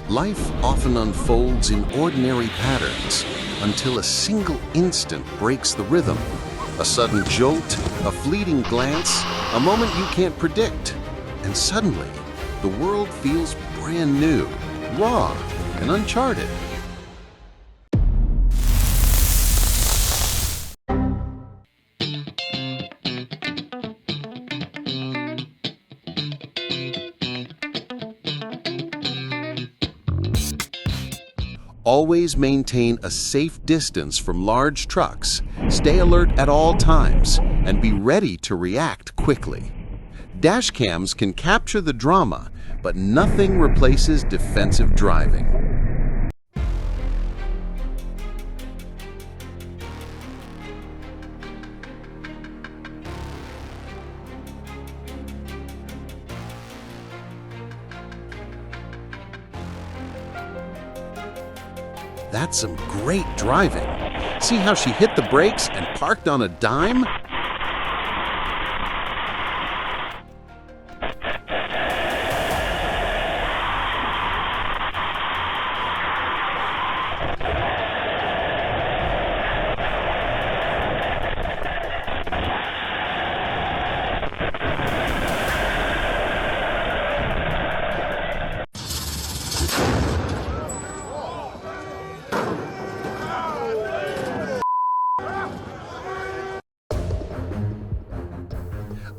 Life often unfolds in ordinary patterns until a single instant breaks the rhythm. A sudden jolt, a fleeting glance, a moment you can't predict. And suddenly, the world feels brand new, raw, and uncharted. Always maintain a safe distance from large trucks, stay alert at all times, and be ready to react quickly. Dash cams can capture the drama, but nothing replaces defensive driving. That's some great driving. See how she hit the brakes and parked on a dime?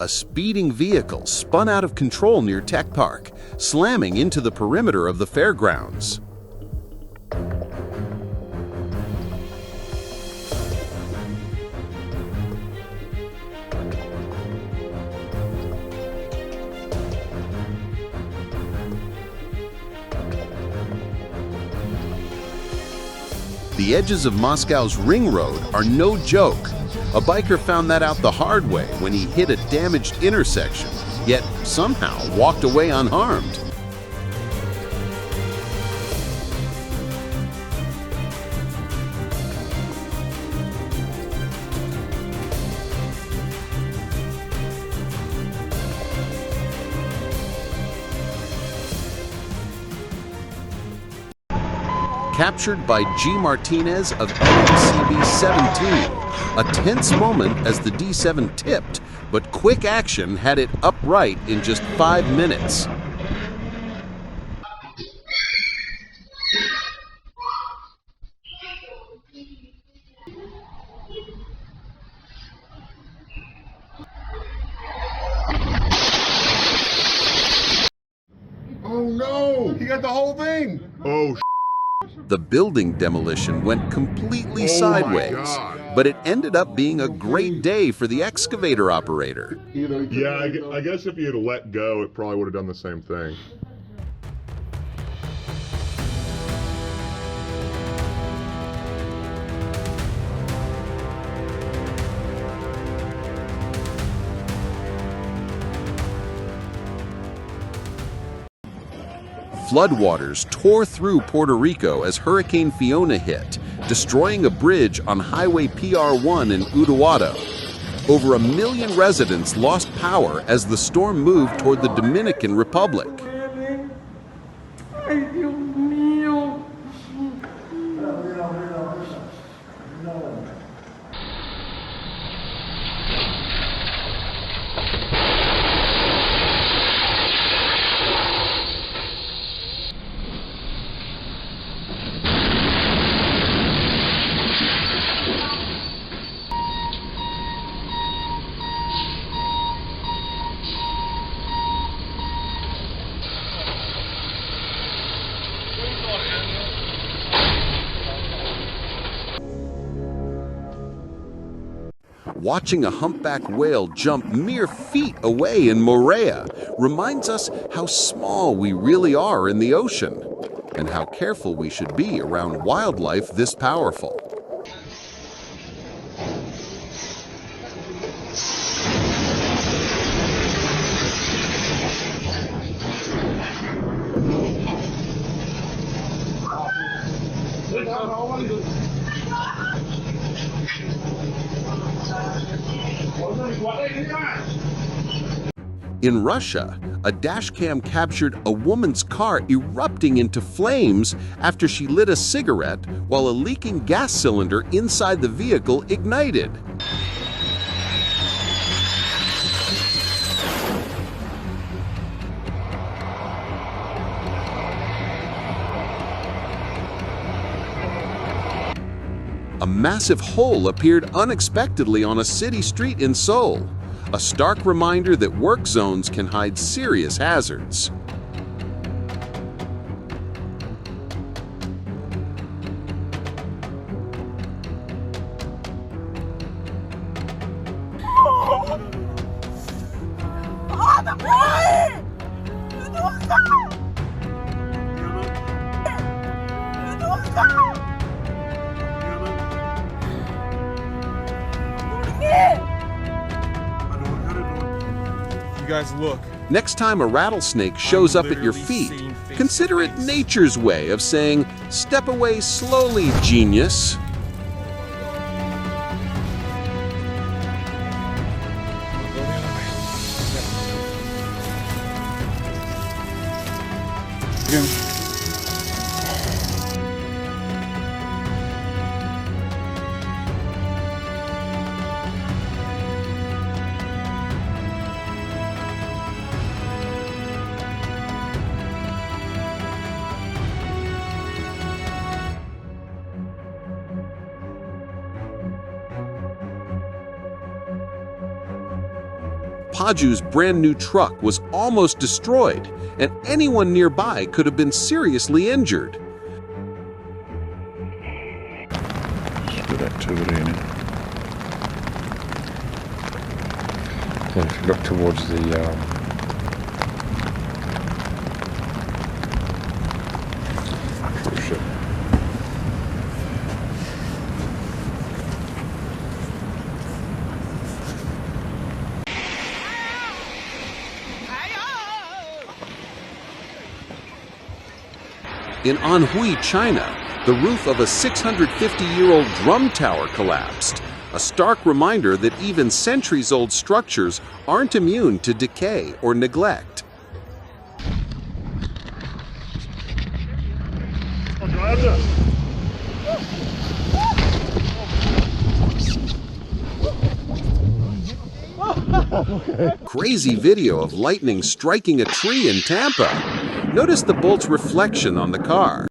A speeding vehicle spun out of control near Tech Park, slamming into the perimeter of the fairgrounds. The edges of Moscow's ring road are no joke. A biker found that out the hard way when he hit a damaged intersection, yet somehow walked away unharmed. Captured by G. Martinez of NMCB 17. A tense moment as the D7 tipped, but quick action had it upright in just 5 minutes. Oh no! He got the whole thing! Oh, the building demolition went completely sideways, but it ended up being a great day for the excavator operator. Yeah, I guess if you had let go, it probably would have done the same thing. Floodwaters tore through Puerto Rico as Hurricane Fiona hit, destroying a bridge on Highway PR1 in Utuado. Over 1 million residents lost power as the storm moved toward the Dominican Republic. Watching a humpback whale jump mere feet away in Moorea reminds us how small we really are in the ocean, and how careful we should be around wildlife this powerful. In Russia, a dashcam captured a woman's car erupting into flames after she lit a cigarette while a leaking gas cylinder inside the vehicle ignited. A massive hole appeared unexpectedly on a city street in Seoul, a stark reminder that work zones can hide serious hazards. You guys look. Next time a rattlesnake shows up at your feet, consider it nature's way of saying, "Step away slowly, genius." Paju's brand new truck was almost destroyed, and anyone nearby could have been seriously injured. Good activity in it. And if you look towards the cruise ship. In Anhui, China, the roof of a 650-year-old drum tower collapsed, a stark reminder that even centuries-old structures aren't immune to decay or neglect. Crazy video of lightning striking a tree in Tampa. Notice the bolt's reflection on the car.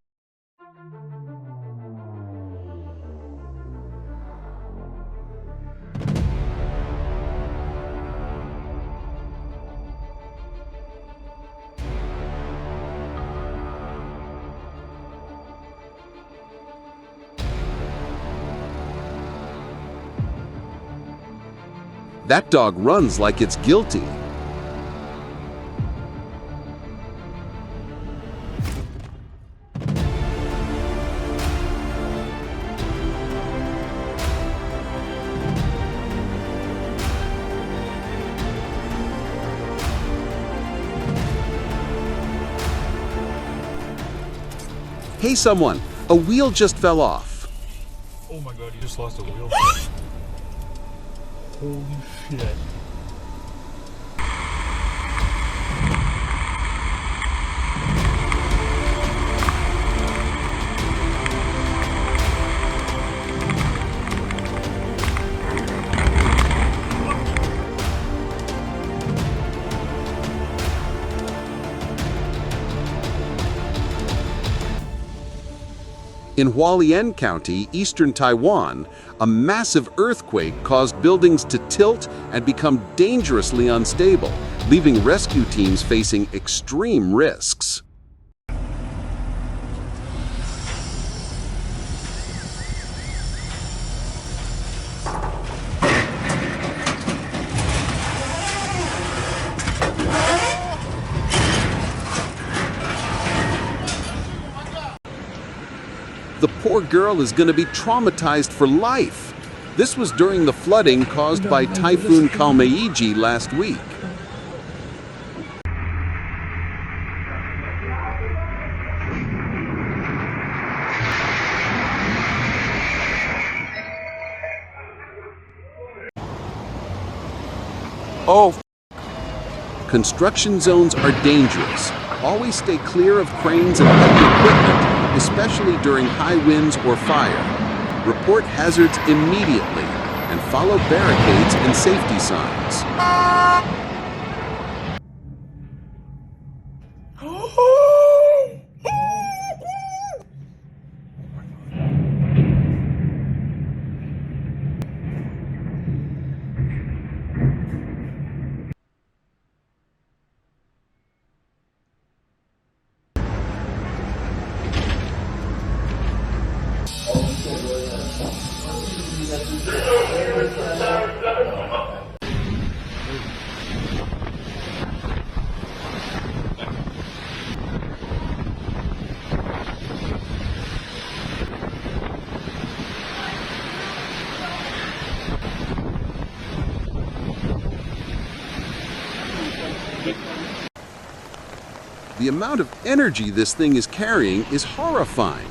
That dog runs like it's guilty. Hey someone, a wheel just fell off. Oh my god, you just lost a wheel. Holy shit. In Hualien County, eastern Taiwan, a massive earthquake caused buildings to tilt and become dangerously unstable, leaving rescue teams facing extreme risks. The poor girl is going to be traumatized for life. This was during the flooding caused by Typhoon Kalmeiji last week. Oh, Construction zones are dangerous. Always stay clear of cranes and heavy equipment, especially during high winds or fire. Report hazards immediately and follow barricades and safety signs. The amount of energy this thing is carrying is horrifying.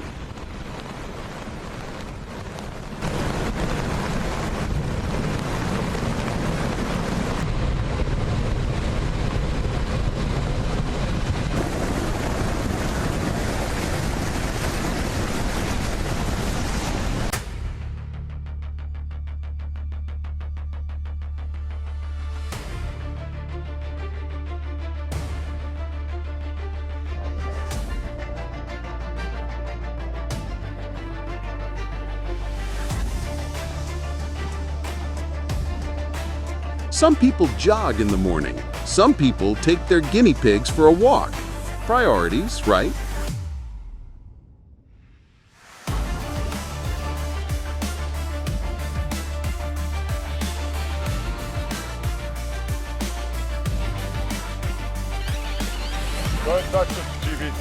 Some people jog in the morning. Some people take their guinea pigs for a walk. Priorities, right? Don't touch it, GB.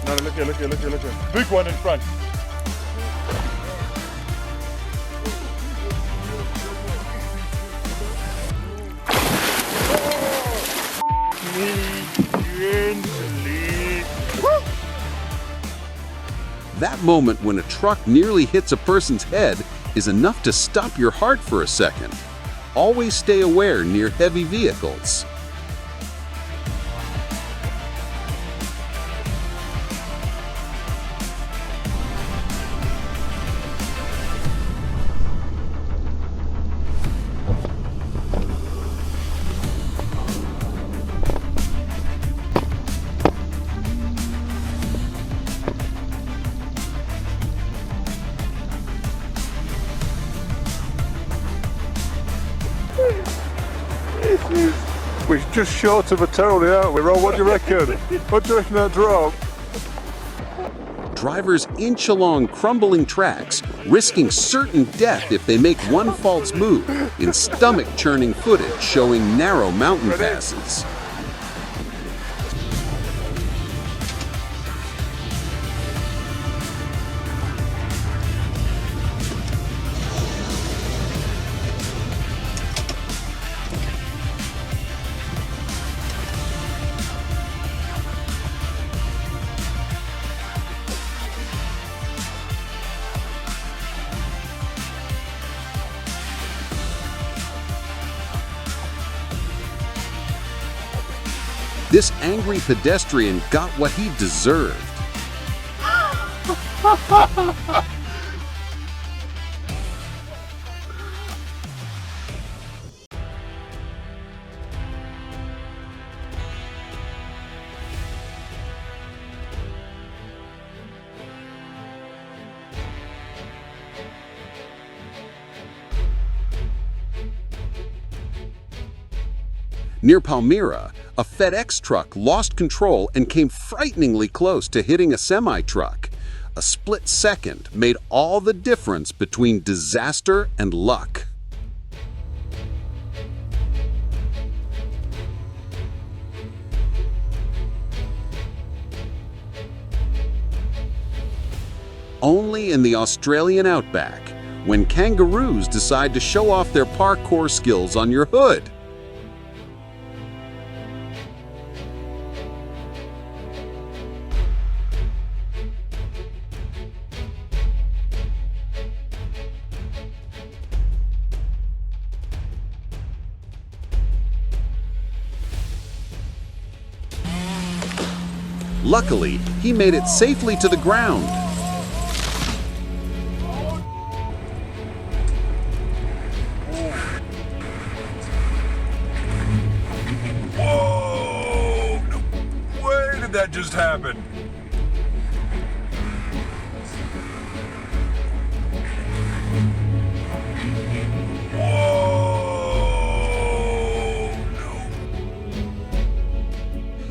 No, look here. Big one in front. That moment when a truck nearly hits a person's head is enough to stop your heart for a second. Always stay aware near heavy vehicles. We're just short of a Tony, aren't we, Ron? What do you reckon? What do you reckon that drop? Drivers inch along crumbling tracks, risking certain death if they make one false move in stomach-churning footage showing narrow mountain passes. This angry pedestrian got what he deserved. Near Palmyra, a FedEx truck lost control and came frighteningly close to hitting a semi-truck. A split second made all the difference between disaster and luck. Only in the Australian outback, when kangaroos decide to show off their parkour skills on your hood. Luckily, he made it safely to the ground. Whoa! No way did that just happen?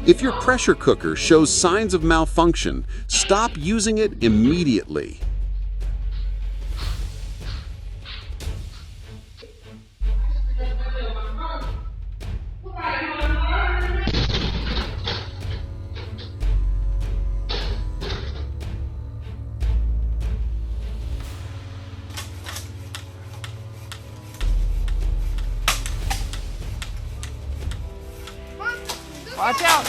If your pressure cooker shows signs of malfunction, stop using it immediately. Watch out!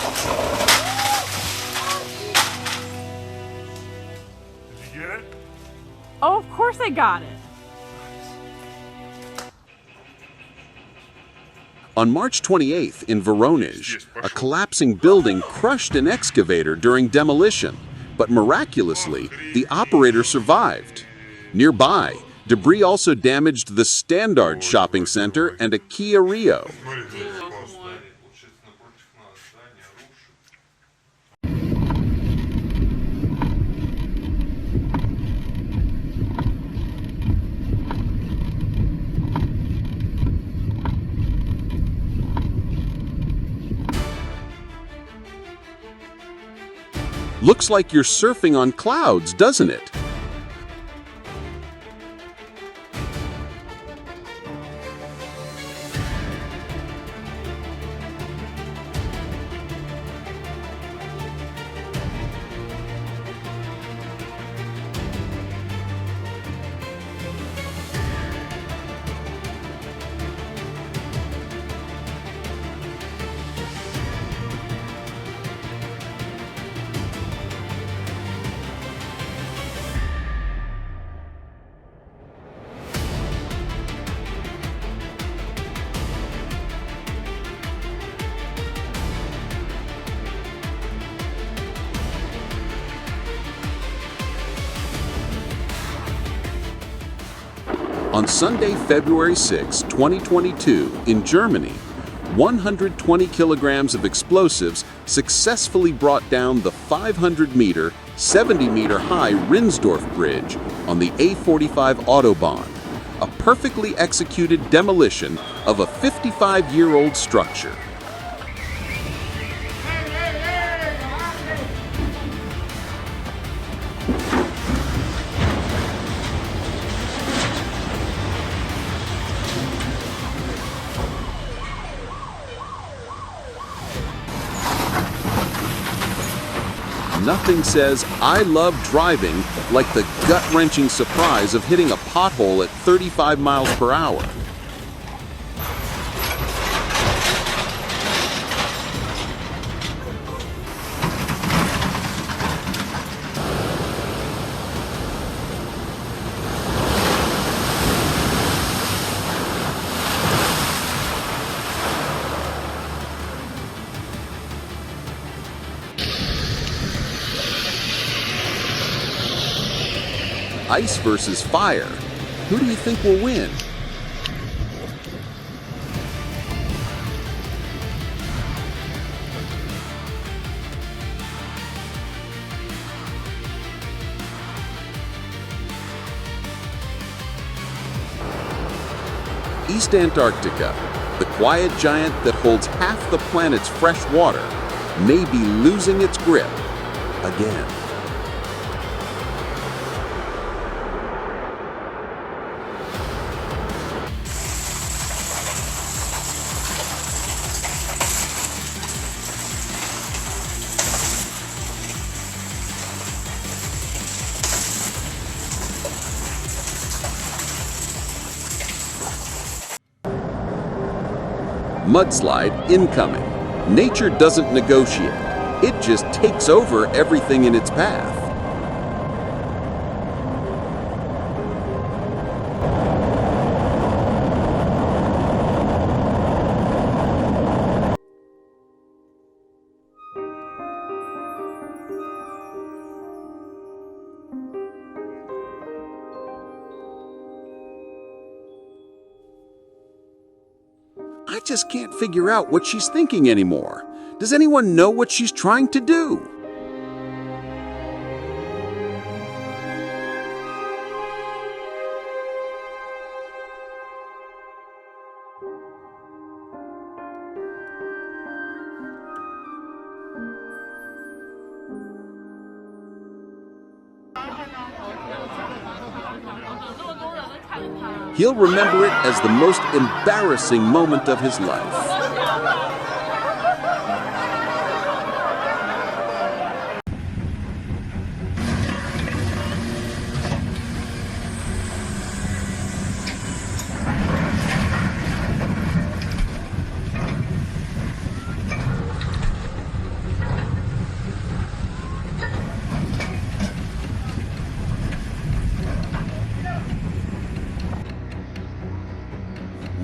Did you get it? Oh, of course I got it. On March 28th in Voronezh, a collapsing building crushed an excavator during demolition, but miraculously, the operator survived. Nearby, debris also damaged the Standard shopping center and a Kia Rio. Looks like you're surfing on clouds, doesn't it? On Sunday, February 6, 2022, in Germany, 120 kilograms of explosives successfully brought down the 500-meter, 70-meter-high Rinsdorf Bridge on the A45 Autobahn, a perfectly executed demolition of a 55-year-old structure. Nothing says I love driving like the gut-wrenching surprise of hitting a pothole at 35 miles per hour. Ice versus fire. Who do you think will win? East Antarctica, the quiet giant that holds half the planet's fresh water, may be losing its grip again. Mudslide incoming. Nature doesn't negotiate. It just takes over everything in its path. just can't figure out what she's thinking anymore. Does anyone know what she's trying to do? He'll remember it as the most embarrassing moment of his life.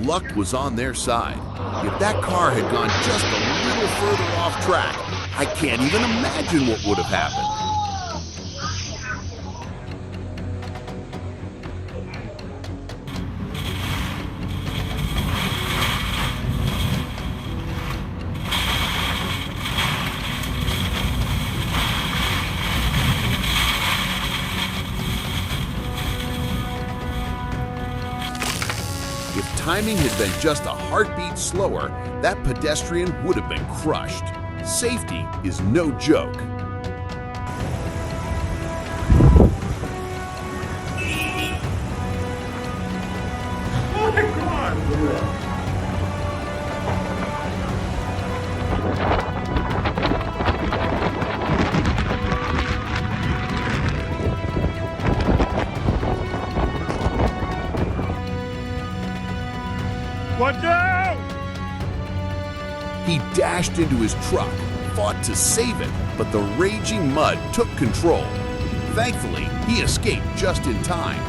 Luck was on their side. If that car had gone just a little further off track, I can't even imagine what would have happened. If timing had been just a heartbeat slower, that pedestrian would have been crushed. Safety is no joke. Watch out! He dashed into his truck, fought to save it, but the raging mud took control. Thankfully, he escaped just in time.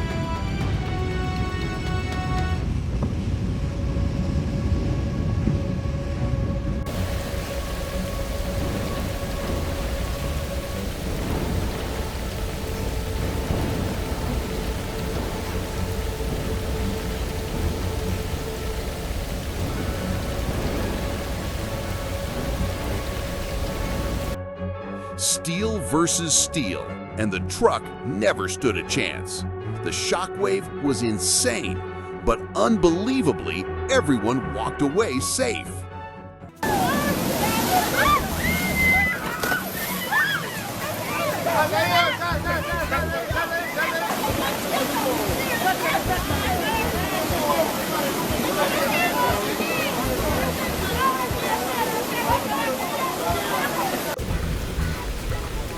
Steel versus steel, and the truck never stood a chance. The shockwave was insane, but unbelievably, everyone walked away safe.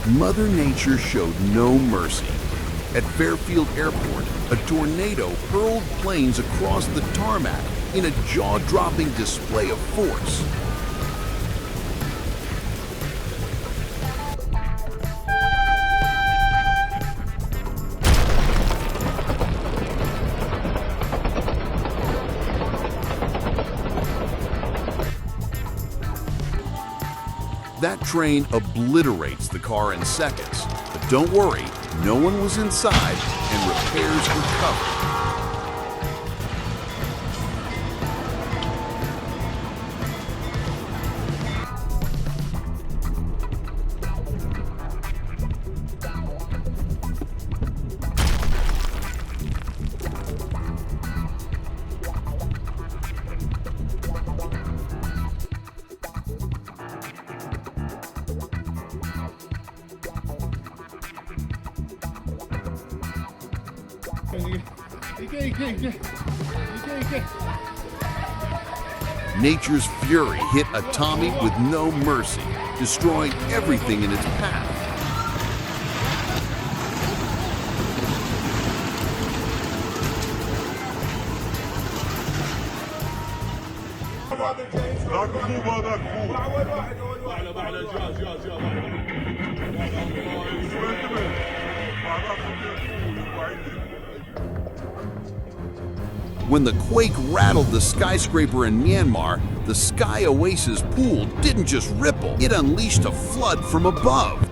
Mother Nature showed no mercy. At Fairfield Airport, a tornado hurled planes across the tarmac in a jaw-dropping display of force. That train obliterates the car in seconds. But don't worry, no one was inside and repairs were covered. Nature's fury hit a Tommy with no mercy, destroying everything in its path. When the quake rattled the skyscraper in Myanmar, the Sky Oasis pool didn't just ripple, it unleashed a flood from above.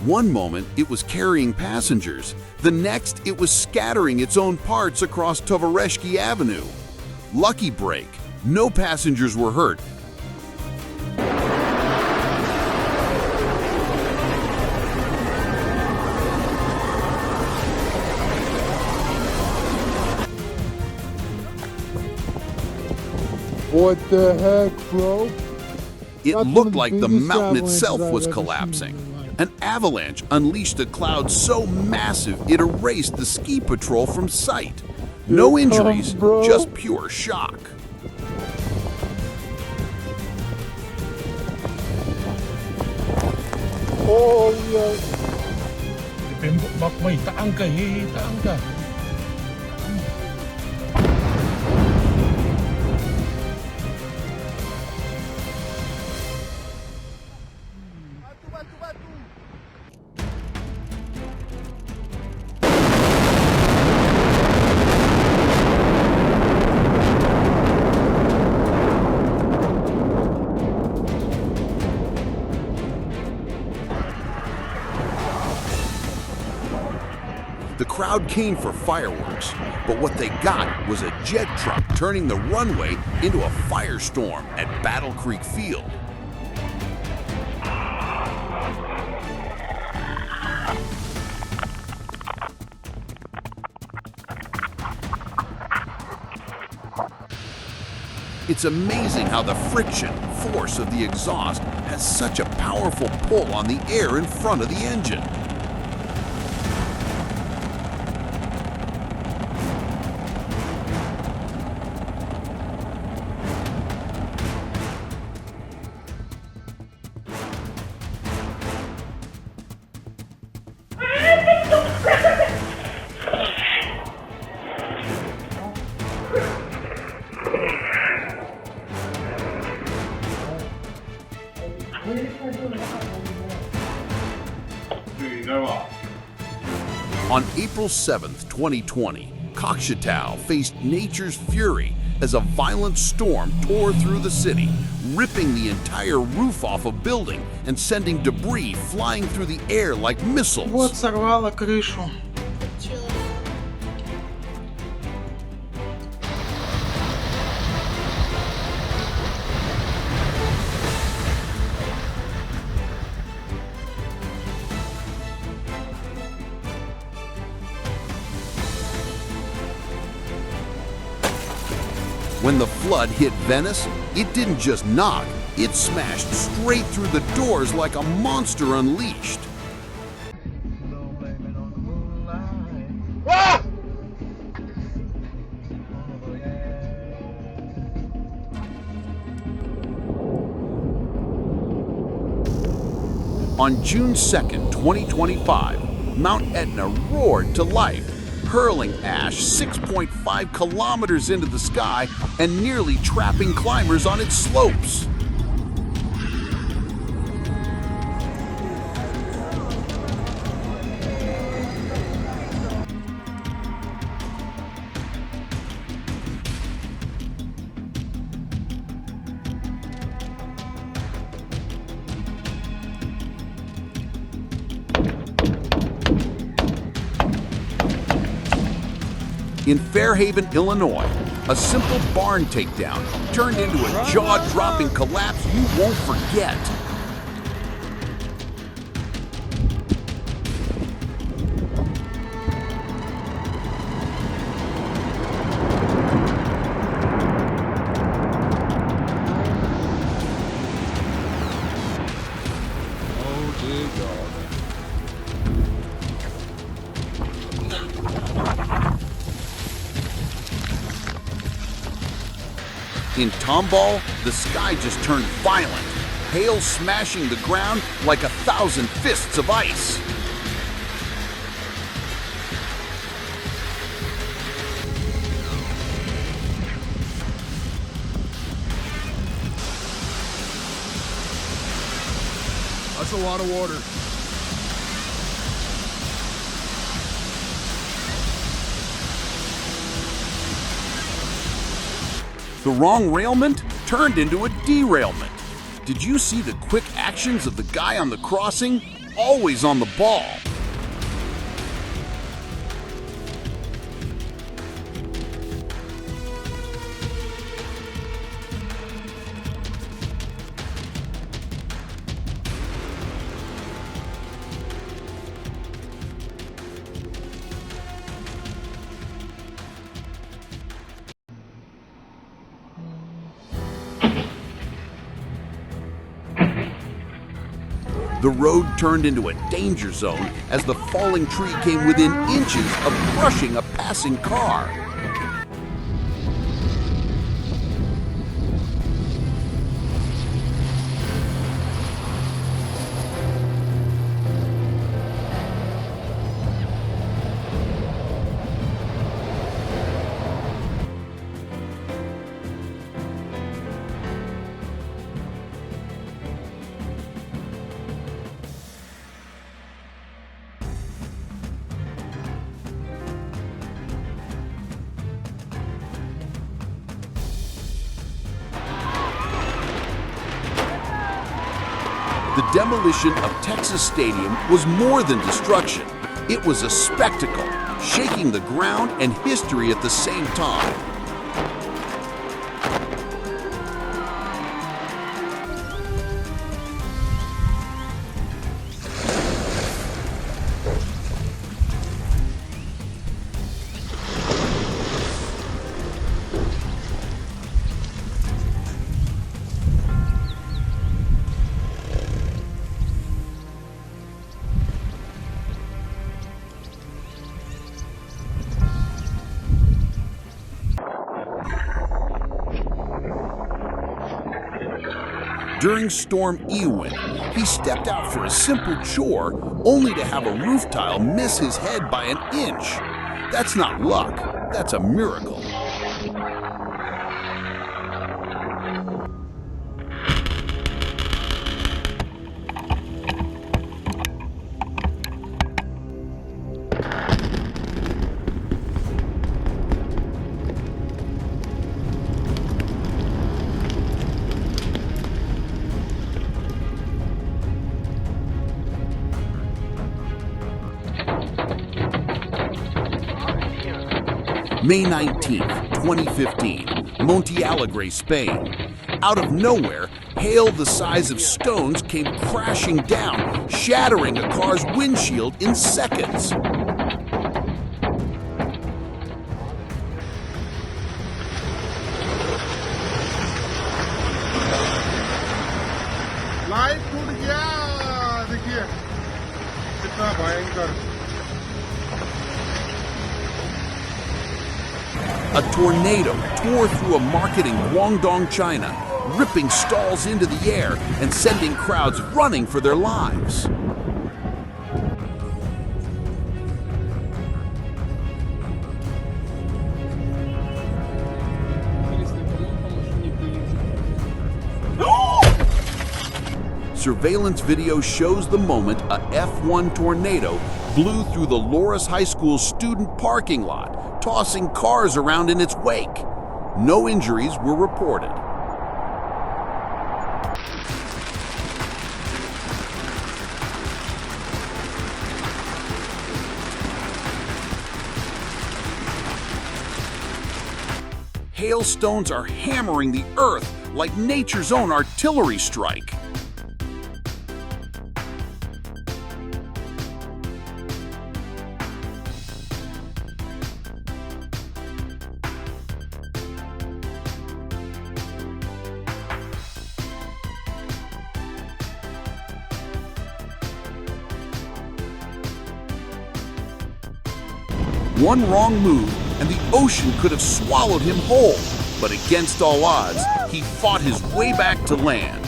One moment, it was carrying passengers. The next, it was scattering its own parts across Tovareshki Avenue. Lucky break. No passengers were hurt. What the heck, bro? It That's one looked of the like the biggest mountain avalanches itself I've was ever seen collapsing. in my life. An avalanche unleashed a cloud so massive it erased the ski patrol from sight. No Here it comes, injuries, bro. just pure shock. Oh, yeah. Bak may taang ka, taang ka. The crowd came for fireworks, but what they got was a jet truck turning the runway into a firestorm at Battle Creek Field. It's amazing how the friction force of the exhaust has such a powerful pull on the air in front of the engine. On April 7th, 2020, Kokshetau faced nature's fury as a violent storm tore through the city, ripping the entire roof off a building and sending debris flying through the air like missiles. Вот сорвало крышу. When the flood hit Venice, it didn't just knock, it smashed straight through the doors like a monster unleashed. On June 2nd, 2025, Mount Etna roared to life, hurling ash 6.5 kilometers into the sky and nearly trapping climbers on its slopes. In Fairhaven, Illinois, a simple barn takedown turned into a jaw-dropping collapse you won't forget. Oh, dear God. In Tomball, the sky just turned violent, hail smashing the ground like 1,000 fists of ice. That's a lot of water. The wrong railment turned into a derailment. Did you see the quick actions of the guy on the crossing? always on the ball. The road turned into a danger zone as the falling tree came within inches of crushing a passing car. The demolition of Texas Stadium was more than destruction. It was a spectacle, shaking the ground and history at the same time. During Storm Eowyn, he stepped out for a simple chore only to have a roof tile miss his head by an inch. That's not luck, that's a miracle. May 19th, 2015, Monte Alegre, Spain. Out of nowhere, hail the size of stones came crashing down, shattering a car's windshield in seconds. Light टूट गया देखिए कितना भयंकर A tornado tore through a market in Guangdong, China, ripping stalls into the air and sending crowds running for their lives. Surveillance video shows the moment a F1 tornado blew through the Loras High School student parking lot, tossing cars around in its wake. No injuries were reported. Hailstones are hammering the earth like nature's own artillery strike. One wrong move, and the ocean could have swallowed him whole. But against all odds, he fought his way back to land.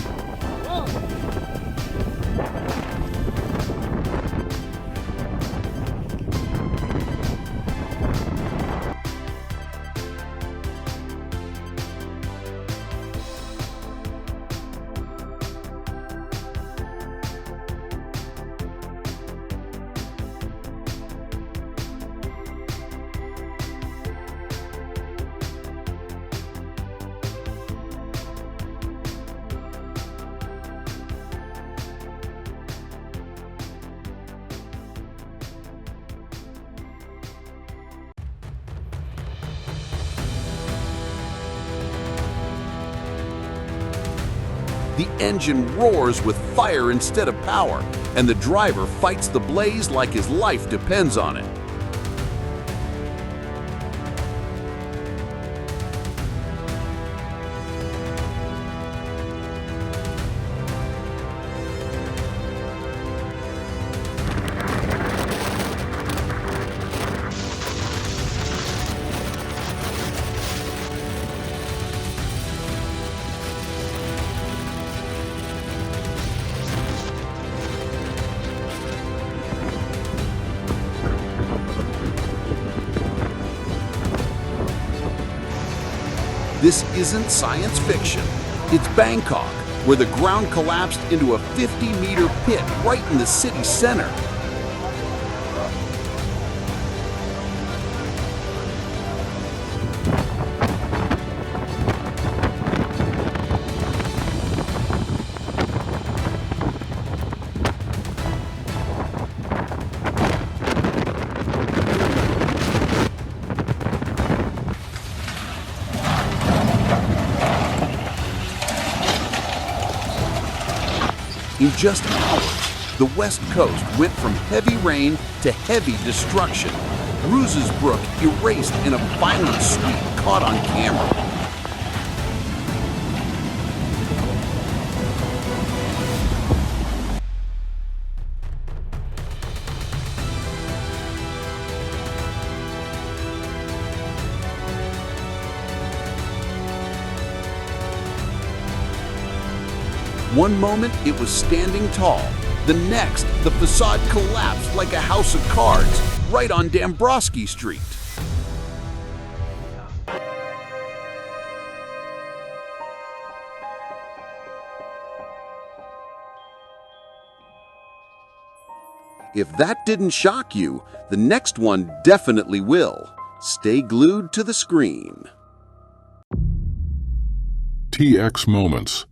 The engine roars with fire instead of power, and the driver fights the blaze like his life depends on it. This isn't science fiction. It's Bangkok, where the ground collapsed into a 50-meter pit right in the city center. In just hours, the West Coast went from heavy rain to heavy destruction. Bruce's Brook erased in a violent sweep caught on camera. One moment, it was standing tall. The next, the facade collapsed like a house of cards, right on Dambrosky Street. If that didn't shock you, the next one definitely will. Stay glued to the screen. TX Moments.